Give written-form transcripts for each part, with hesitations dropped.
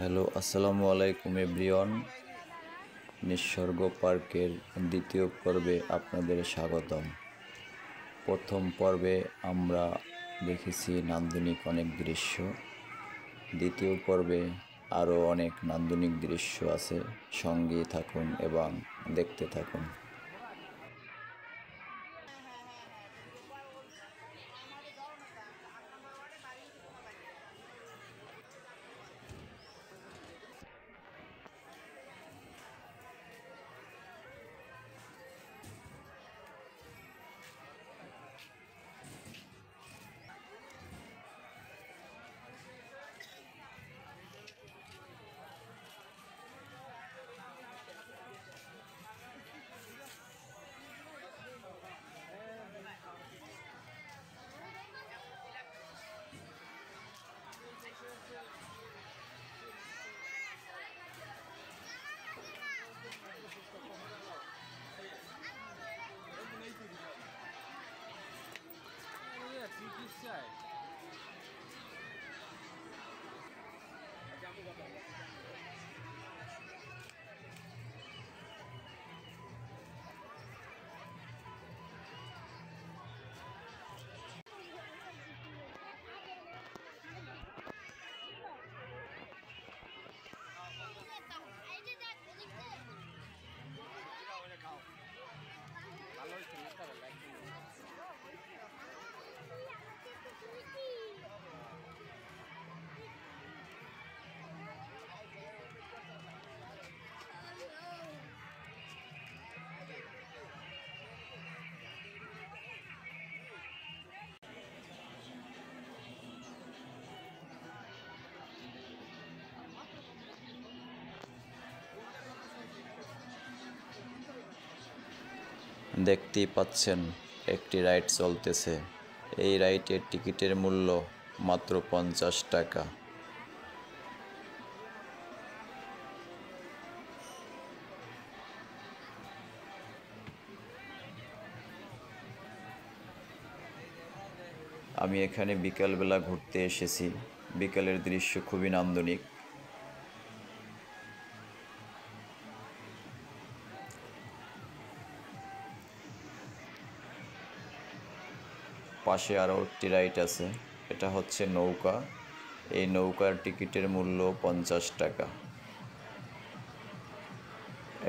Hello, আসসালামু আলাইকুম everyone. নিসর্গ পার্কের দ্বিতীয় পর্বে আপনাদের স্বাগতম। প্রথম পর্বে আমরা দেখেছি নান্দনিক অনেক দৃশ্য। দ্বিতীয় পর্বে আরও অনেক নান্দনিক দৃশ্য আছে। সঙ্গে থাকুন এবং দেখতে থাকুন। দেখতেই পাচ্ছেন একটি রাইড চলতেছে। এই রাইডের টিকিটের মূল্য মাত্র 50 টাকা। আমি এখানে বিকালবেলা ঘুরতে এসেছি। বিকালের দৃশ্য খুবই নান্দনিক। পাশে আরও একটি রাইড আছে, এটা হচ্ছে নৌকা। এই নৌকার টিকিটের মূল্য 50 টাকা।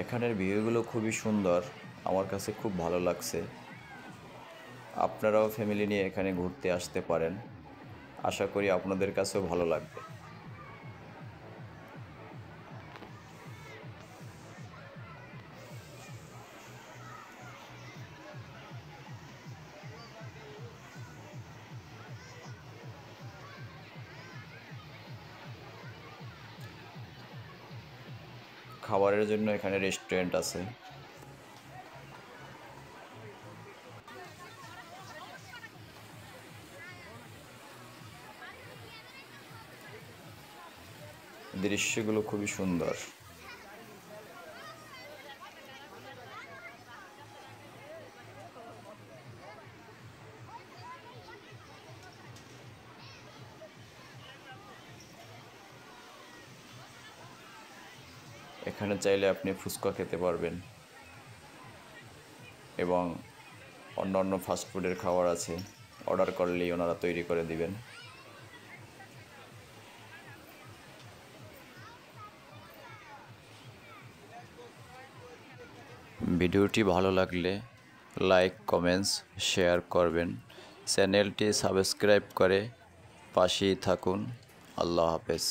এখানের ভিউগুলো খুবই সুন্দর, আমার কাছে খুব ভালো লাগছে। আপনারাও ফ্যামিলি নিয়ে এখানে ঘুরতে আসতে পারেন। আশা করি আপনাদের কাছেও ভালো লাগবে। খাবারের জন্য এখানে রেস্টুরেন্ট আছে। দৃশ্যগুলো খুবই সুন্দর। এখানে চাইলে আপনি ফুচকা খেতে পারবেন এবং অন্যান্য ফাস্টফুডের খাবার আছে, অর্ডার করলেই ওনারা তৈরি করে দিবেন। ভিডিওটি ভালো লাগলে লাইক, কমেন্টস, শেয়ার করবেন। চ্যানেলটি সাবস্ক্রাইব করে পাশেই থাকুন। আল্লাহ হাফেজ।